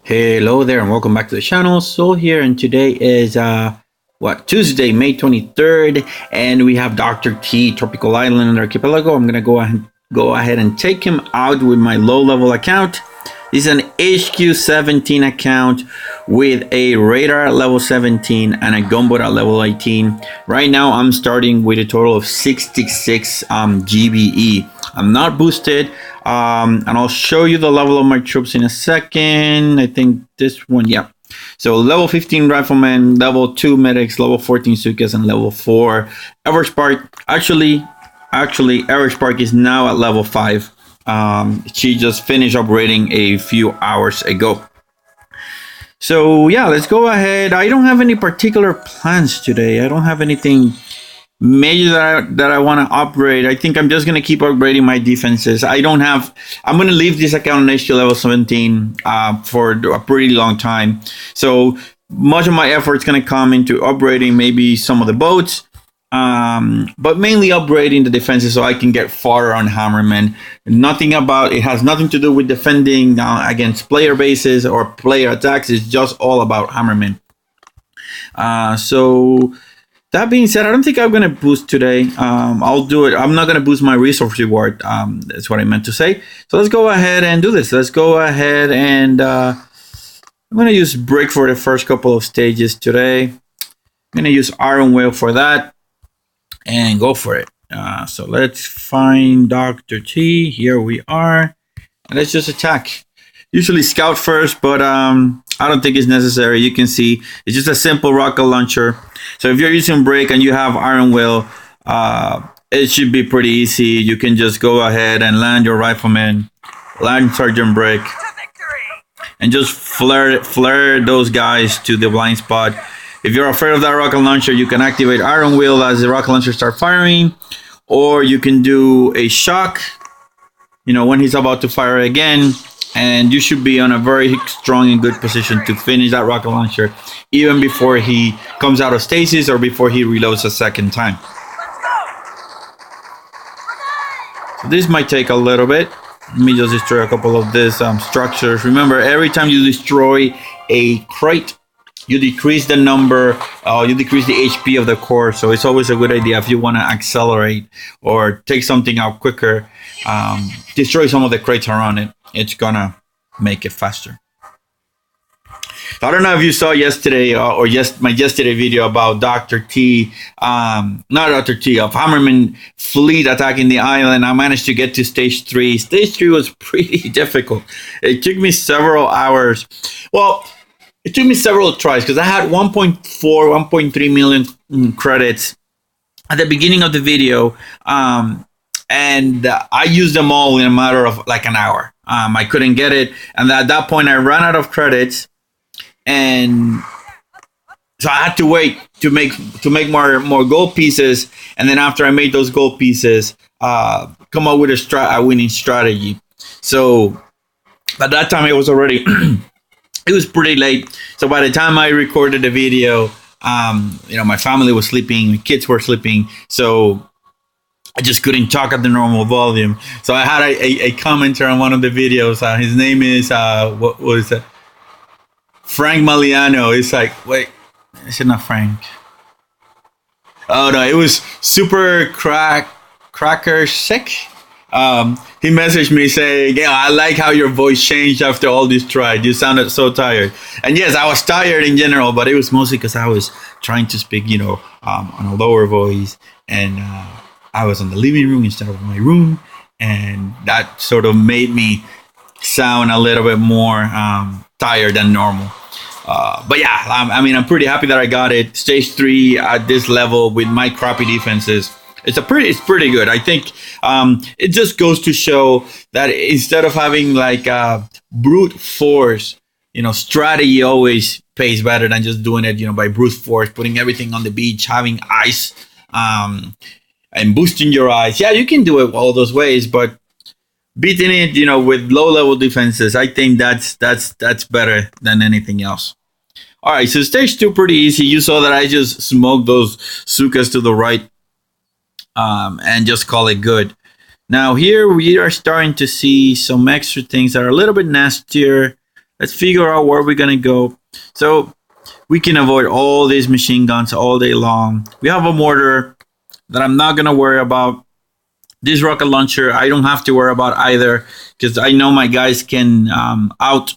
Hello there and welcome back to the channel. So here and today is Tuesday, May 23rd, and we have Dr. T, Tropical Island and Archipelago. I'm gonna go ahead and take him out with my low-level account. This is an HQ17 account with a radar at level 17 and a gunboat at level 18. Right now I'm starting with a total of 66 GBE. I'm not boosted, and I'll show you the level of my troops in a second. I think this one, yeah. So level 15 Rifleman, level 2 Medics, level 14 Zookas, and level 4 Everspark. Actually, Everspark is now at level 5. She just finished upgrading a few hours ago. So yeah, let's go ahead. I don't have any particular plans today. I don't have anything major that I want to upgrade. I think I'm just going to keep upgrading my defenses. I'm going to leave this account on HQ level 17 for a pretty long time. So much of my effort is going to come into upgrading maybe some of the boats, but mainly upgrading the defenses so I can get farther on Hammerman. It has nothing to do with defending against player bases or player attacks. It's just all about Hammerman. So that being said, I don't think I'm going to boost today. I'll do it. I'm not going to boost my resource reward. That's what I meant to say. So let's go ahead and do this. Let's go ahead and I'm going to use brick for the first couple of stages today. I'm going to use iron whale for that and go for it. So let's find Dr. T. Here we are. And let's just attack. Usually scout first, but I don't think it's necessary. You can see it's just a simple rocket launcher. So if you're using brick and you have iron whale, it should be pretty easy. You can just go ahead and land your rifleman, land Sergeant Brick, and just flare those guys to the blind spot. If you're afraid of that rocket launcher, you can activate iron wheel as the rocket launcher starts firing, or you can do a shock, when he's about to fire again. And you should be on a very strong and good position to finish that rocket launcher even before he comes out of stasis or before he reloads a second time. So this might take a little bit. Let me just destroy a couple of these structures. Remember, every time you destroy a crate, you decrease the number, you decrease the HP of the core. So it's always a good idea if you want to accelerate or take something out quicker, destroy some of the crates around it. It's gonna make it faster. I don't know if you saw yesterday my yesterday video about Dr. T, not Dr. T, of Hammerman fleet attacking the island. I managed to get to stage 3. Stage 3 was pretty difficult. It took me several hours. Well, it took me several tries because I had 1.4, 1.3 million credits at the beginning of the video. And I used them all in a matter of like an hour. I couldn't get it, and at that point I ran out of credits, and so I had to wait to make more gold pieces. And then after I made those gold pieces, come up with a winning strategy. So by that time it was already it was pretty late. So by the time I recorded the video, my family was sleeping, my kids were sleeping, so I just couldn't talk at the normal volume. So I had a commenter on one of the videos. His name is, what was it? Frank Maliano. It's like, wait, is it not Frank? Oh no, it was Super Cracker Sick. He messaged me saying, yeah, I like how your voice changed after all this tries. You sounded so tired. And yes, I was tired in general, but it was mostly because I was trying to speak, on a lower voice. And, I was in the living room instead of my room, and that sort of made me sound a little bit more tired than normal. But yeah, I'm pretty happy that I got it. Stage 3 at this level with my crappy defenses. It's pretty good. I think it just goes to show that instead of having like brute force, strategy always pays better than just doing it, by brute force, putting everything on the beach, having ice, and boosting your eyes. Yeah, you can do it all those ways, but beating it, with low-level defenses, I think that's better than anything else. All right, so stage 2 pretty easy. You saw that I just smoked those Zookas to the right, and just call it good. Now here we are starting to see some extra things that are a little bit nastier. let's figure out where we're gonna go. So we can avoid all these machine guns all day long. We have a mortar that I'm not gonna worry about. This rocket launcher, I don't have to worry about either, because I know my guys can out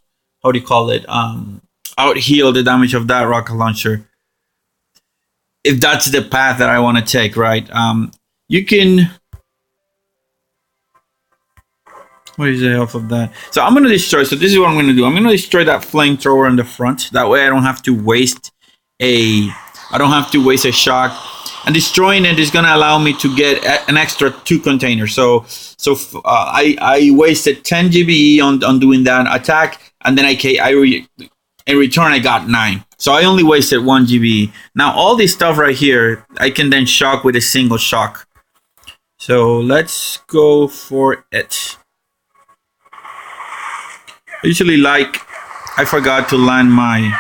heal the damage of that rocket launcher. If that's the path that I want to take, right? You can. What is the health of that? So I'm gonna destroy. So this is what I'm gonna do. I'm gonna destroy that flamethrower in the front. That way I don't have to waste a shock. And destroying it is gonna allow me to get an extra 2 containers. So I wasted 10 GBE on doing that attack, and then in return I got 9. So I only wasted 1 GBE. Now all this stuff right here, I can then shock with a single shock. So let's go for it. Usually, I forgot to land my,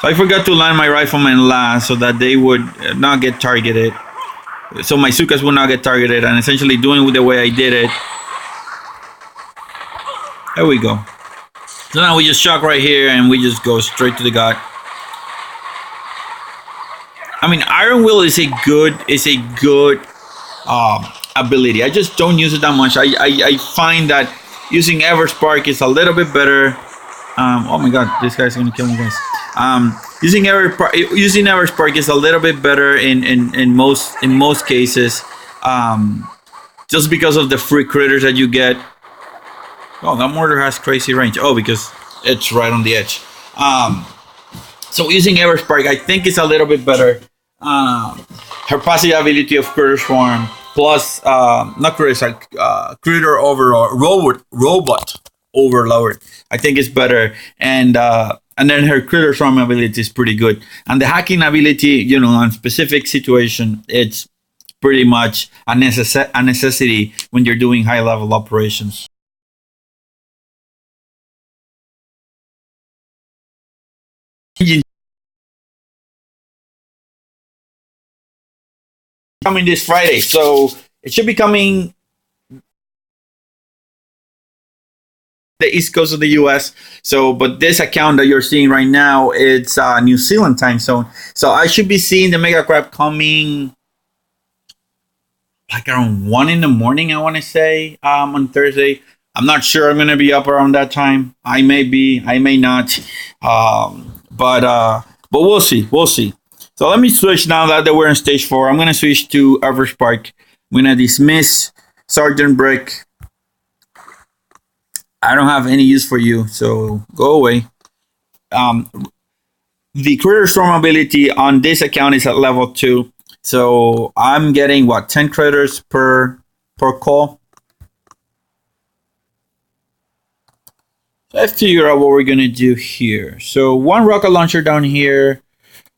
So I forgot to land my rifleman last so that they would not get targeted. So my Zookas would not get targeted, and essentially doing it the way I did it. There we go. So now we just shock right here and we just go straight to the gut. I mean, Iron Will is a good ability. I just don't use it that much. I find that using Everspark is a little bit better. Oh my god, this guy's gonna kill me, guys. Using Everspark is a little bit better in most cases, just because of the free critters that you get. Oh, that mortar has crazy range. Oh, because it's right on the edge. So using Everspark, I think it's a little bit better. Her passive ability of Critter Swarm plus not critters, like Critter Overlord, Robot Overlord, I think it's better. And then her Critter Swarm ability is pretty good. And the hacking ability, on specific situation, it's pretty much a necessity when you're doing high level operations. Coming this Friday, so it should be coming the east coast of the US. So, but this account that you're seeing right now, it's New Zealand time zone. So I should be seeing the Mega Crab coming like around 1 in the morning, I want to say, on Thursday. I'm not sure I'm gonna be up around that time. I may be, I may not. But we'll see. We'll see. So let me switch now that we're in stage 4. I'm gonna switch to Everspark. I'm gonna dismiss Sergeant Brick. I don't have any use for you, so go away. The Critter Storm ability on this account is at level 2. So I'm getting 10 critters per call. Let's figure out what we're gonna do here. So 1 rocket launcher down here,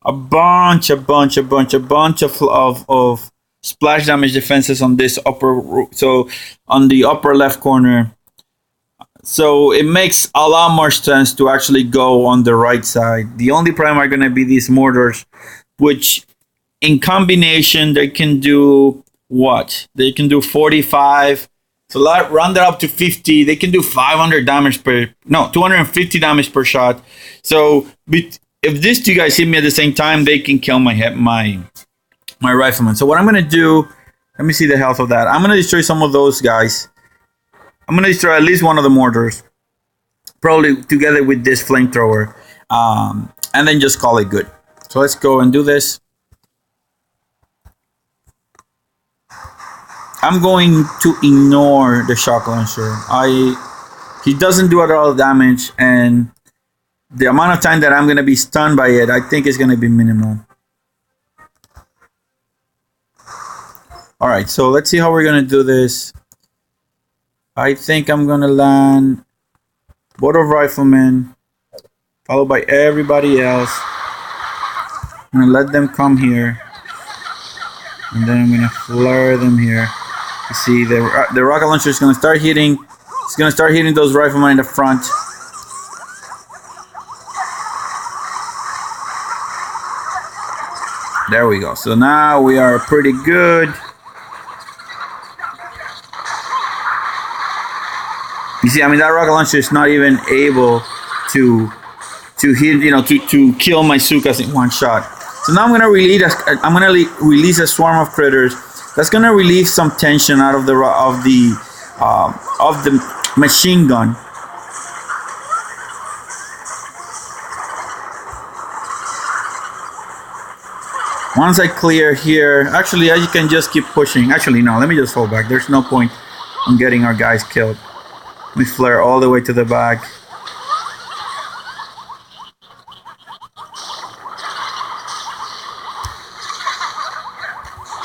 a bunch of splash damage defenses on this on the upper left corner. So it makes a lot more sense to actually go on the right side. The only problem are gonna be these mortars, which in combination they can do what? They can do 45. So round it up to 50. They can do 250 damage per shot. So if these 2 guys hit me at the same time, they can kill my rifleman. So what I'm gonna do, let me see the health of that. I'm gonna destroy some of those guys. I'm gonna destroy at least one of the mortars, probably together with this flamethrower, and then just call it good. So let's go and do this. I'm going to ignore the shock launcher. He doesn't do a lot of damage, and the amount of time that I'm going to be stunned by it, I think is going to be minimal. Alright, so let's see how we're going to do this. I think I'm going to land Board of Riflemen, followed by everybody else. I'm going to let them come here, and then I'm going to flare them here. You see, the rocket launcher is going to start hitting. It's going to start hitting those riflemen in the front. There we go. So now we are pretty good. You see, I mean, that rocket launcher is not even able to hit, to kill my Zookas in one shot. So now I'm gonna release a swarm of critters. That's gonna relieve some tension out of the machine gun. Once I clear here, actually, you can just keep pushing. Actually, no, let me just fall back. There's no point in getting our guys killed. Let me flare all the way to the back.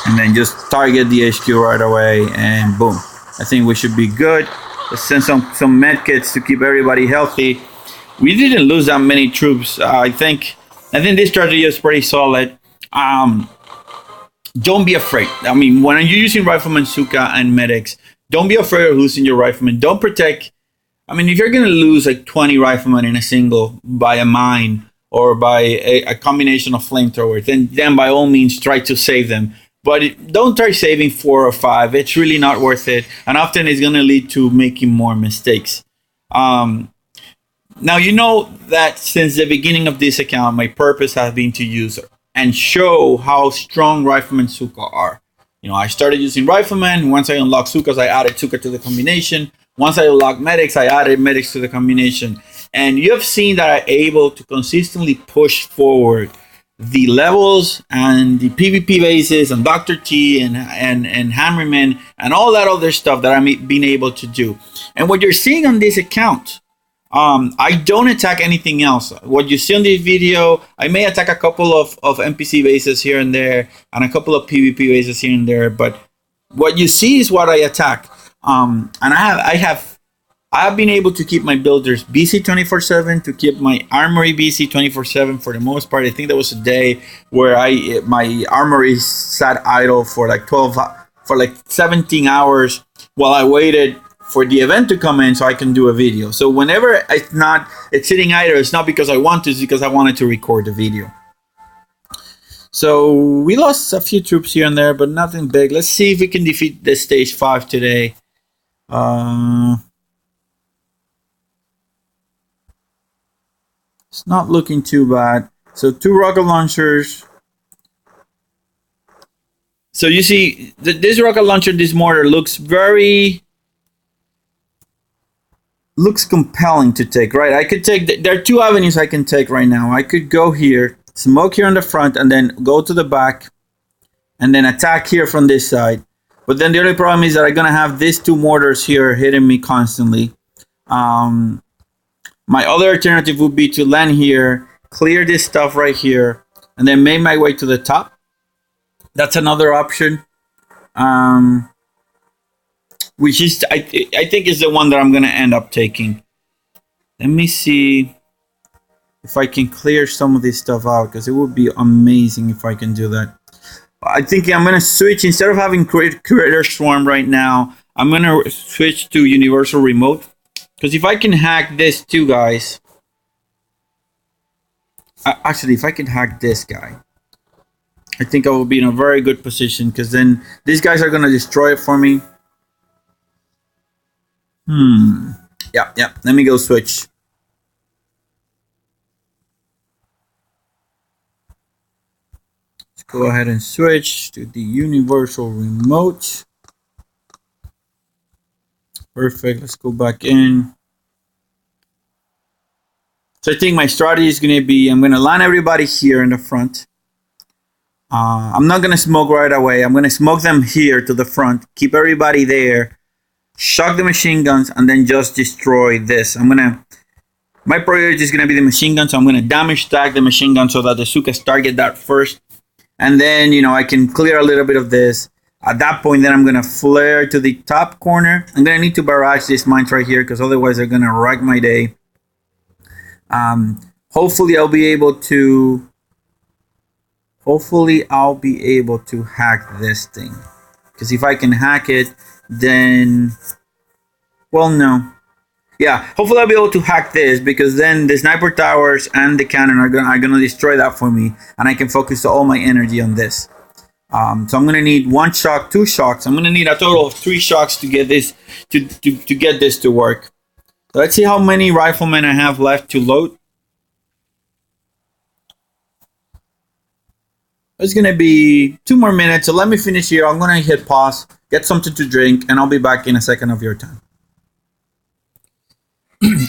And then just target the HQ right away, and boom. I think we should be good. Let's send some med kits to keep everybody healthy. We didn't lose that many troops. I think this strategy is pretty solid. Don't be afraid. I mean, when you're using riflemen, Zooka, and medics, don't be afraid of losing your riflemen. Don't protect. I mean, if you're gonna lose like 20 riflemen in a single by a mine or by a combination of flamethrowers, then by all means try to save them. But don't try saving 4 or 5. It's really not worth it, and often it's gonna lead to making more mistakes. Now you know that since the beginning of this account, my purpose has been to use and show how strong riflemen Zooka are. I started using riflemen. Once I unlocked Zookas, I added Zooka to the combination. Once I unlocked medics, I added medics to the combination. And you have seen that I'm able to consistently push forward the levels and the PvP bases and Dr. T and Hammerman and all that other stuff that I'm being able to do. And what you're seeing on this account, I don't attack anything else. What you see on this video, I may attack a couple of NPC bases here and there and a couple of PvP bases here and there, but what you see is what I attack. And I have been able to keep my builders busy 24/7, to keep my armory busy 24/7 for the most part. I think there was a day where my armory sat idle for like 17 hours while I waited for the event to come in so I can do a video. So whenever it's sitting idle, it's not because I want to, it's because I wanted to record the video. So we lost a few troops here and there, but nothing big. Let's see if we can defeat this stage 5 today. It's not looking too bad. So 2 rocket launchers. So you see, this rocket launcher, this mortar looks compelling to take, right? I could take, there are 2 avenues I can take right now. I could go here, smoke here on the front, and then go to the back, and then attack here from this side. But then the only problem is that I'm gonna have these 2 mortars here hitting me constantly. My other alternative would be to land here, clear this stuff right here, and then make my way to the top. That's another option. Which is, I think is the one that I'm going to end up taking. Let me see if I can clear some of this stuff out, because it would be amazing if I can do that. I think I'm going to switch, instead of having Critter Swarm right now, I'm going to switch to Universal Remote. Because if I can hack this too, guys. Actually, if I can hack this guy, I think I will be in a very good position, because then these guys are going to destroy it for me. Yeah. Let me go switch. Let's go ahead and switch to the Universal Remote. Perfect. Let's go back in. So I think my strategy is going to be, I'm going to line everybody here in the front. I'm not going to smoke right away. I'm going to smoke them here to the front. Keep everybody there. Shock the machine guns, and then just destroy this. My priority is going to be the machine gun, so I'm going to damage stack the machine gun so that the Zookas target that first. And then, I can clear a little bit of this. At that point, then I'm going to flare to the top corner. I'm going to need to barrage these mines right here, because otherwise they're going to wreck my day. Hopefully I'll be able to hack this thing. Because if I can hack it, then, well, no. Yeah, hopefully I'll be able to hack this, because then the sniper towers and the cannon are gonna destroy that for me, and I can focus all my energy on this. So I'm gonna need 1 shock, 2 shocks. I'm gonna need a total of 3 shocks to get this to get this to work. So let's see how many riflemen I have left to load. It's gonna be 2 more minutes, so let me finish here. I'm gonna hit pause, get something to drink, and I'll be back in a second of your time.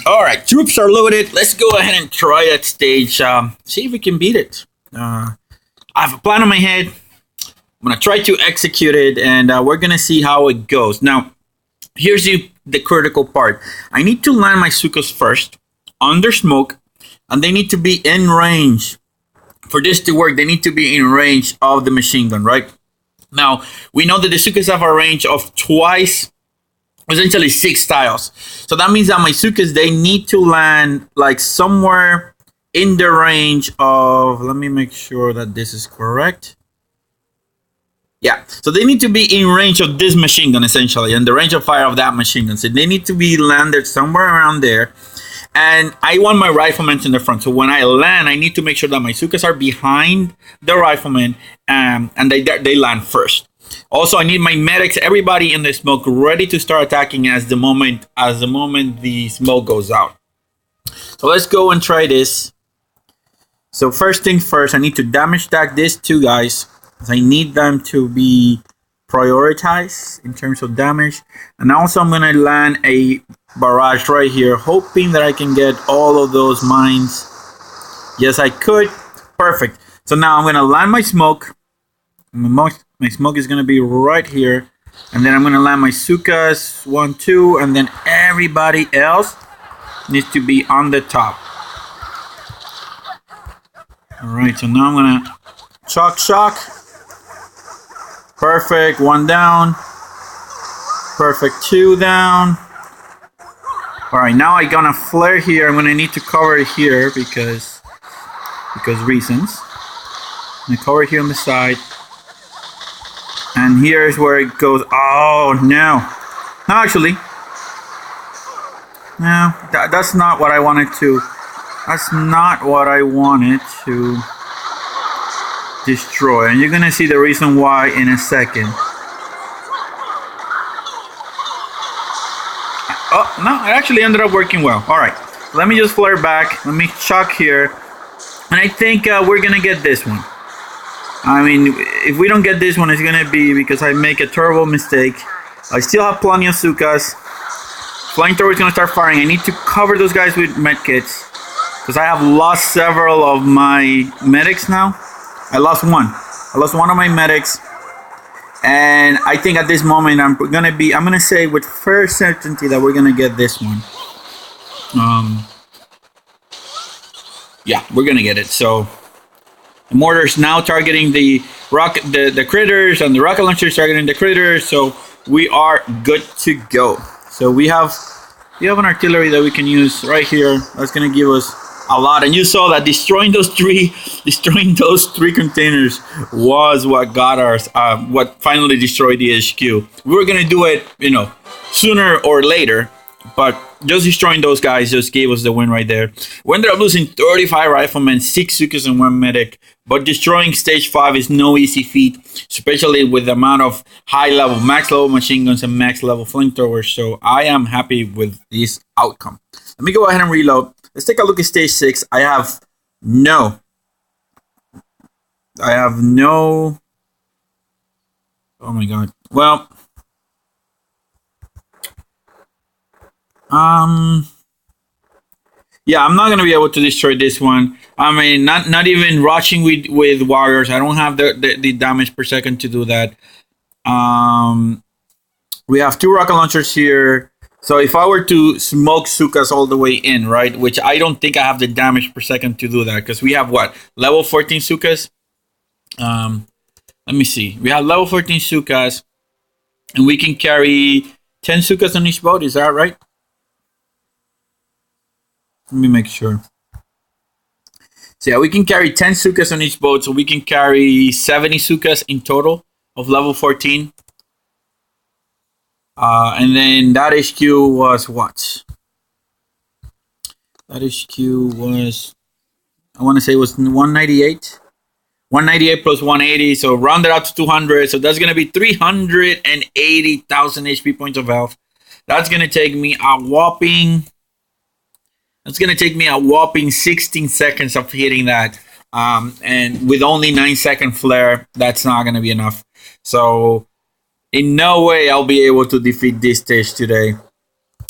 All right, troops are loaded. Let's go ahead and try that stage. See if we can beat it. I have a plan on my head. I'm gonna try to execute it, and we're gonna see how it goes. Now, here's the critical part. I need to land my Zookas first, under smoke, and they need to be in range. For this to work, they need to be in range of the machine gun, right? Now, we know that the Zookas have a range of twice, essentially 6 tiles. So that means that my Zookas, they need to land like somewhere in the range of, let me make sure that this is correct. Yeah, so they need to be in range of this machine gun, essentially, and the range of fire of that machine gun. So they need to be landed somewhere around there. And I want my riflemen in the front. So when I land, I need to make sure that my Zookas are behind the riflemen, and they land first. Also, I need my medics, everybody in the smoke, ready to start attacking as the moment the smoke goes out. So let's go and try this. So first thing first, I need to damage stack these 2 guys. I need them to be prioritized in terms of damage. And also I'm gonna land a barrage right here, hoping that I can get all of those mines. Yes, I could. Perfect. So now I'm gonna land my smoke. My smoke is gonna be right here, and then I'm gonna land my Zookas 1, 2, and then everybody else needs to be on the top. All right. So now I'm gonna shock. Perfect. 1 down. Perfect. 2 down. All right, now I'm gonna flare here. I'm gonna need to cover it here because reasons. I'm gonna cover it here on the side, and here's where it goes. Oh no! No, actually, no. That's not what I wanted to. That's not what I wanted to destroy, and you're gonna see the reason why in a second. Oh, no, it actually ended up working well. All right, let me just flare back. Let me shock here. And I think we're going to get this one. I mean, if we don't get this one, it's going to be because I make a terrible mistake. I still have plenty of Zookas. Flamethrower is going to start firing. I need to cover those guys with medkits because I have lost several of my medics now. I lost one of my medics. And I think at this moment I'm gonna say with fair certainty that we're gonna get this one. Yeah, we're gonna get it. So the mortar's now targeting the critters, and the rocket launcher's targeting the critters. So we are good to go. So we have an artillery that we can use right here. That's gonna give us a lot, and you saw that destroying those three containers was what got us, what finally destroyed the HQ. We were gonna do it, sooner or later, but just destroying those guys just gave us the win right there. We ended up losing 35 riflemen, 6 Zookas, and 1 medic. But destroying stage 5 is no easy feat, especially with the amount of high-level, max-level machine guns and max-level flamethrowers. So I am happy with this outcome. Let me go ahead and reload. Let's take a look at stage 6. I have no. Oh my god. Well, yeah, I'm not gonna be able to destroy this one. I mean, not even rushing with warriors. I don't have the damage per second to do that. We have 2 rocket launchers here. So if I were to smoke Zookas all the way in, right, which I don't think I have the damage per second to do that, because we have what, level 14 Zookas? Let me see. We have level 14 Zookas, and we can carry 10 Zookas on each boat. Is that right? Let me make sure. So yeah, we can carry 10 Zookas on each boat, so we can carry 70 Zookas in total of level 14. And then that HQ was what? That HQ was, I want to say it was 198. 198 plus 180, so round it out to 200. So that's going to be 380,000 HP points of health. That's going to take me a whopping It's going to take me a whopping 16 seconds of hitting that. And with only 9-second flare, that's not going to be enough. So in no way I'll be able to defeat this stage today.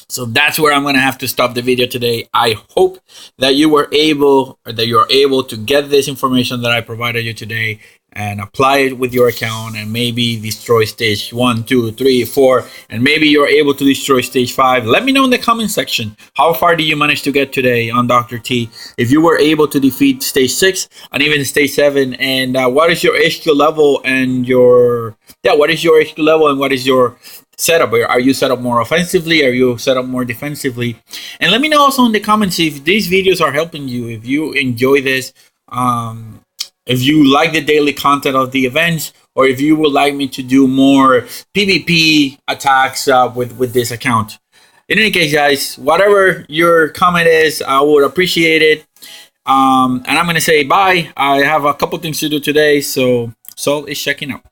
So that's where I'm going to have to stop the video today. I hope that you are able to get this information that I provided you today and apply it with your account and maybe destroy stage 1, 2, 3, 4, and maybe you're able to destroy stage 5. Let me know in the comment section, how far did you manage to get today on Dr. T? If you were able to defeat stage 6 and even stage 7, and what is your HQ level and what is your HQ level and what is your setup? Are you set up more offensively? Are you set up more defensively? And let me know also in the comments if these videos are helping you, if you enjoy this, if you like the daily content of the events, or if you would like me to do more PvP attacks with this account. In any case, guys, whatever your comment is, I would appreciate it. And I'm going to say bye. I have a couple things to do today, so Sol is checking out.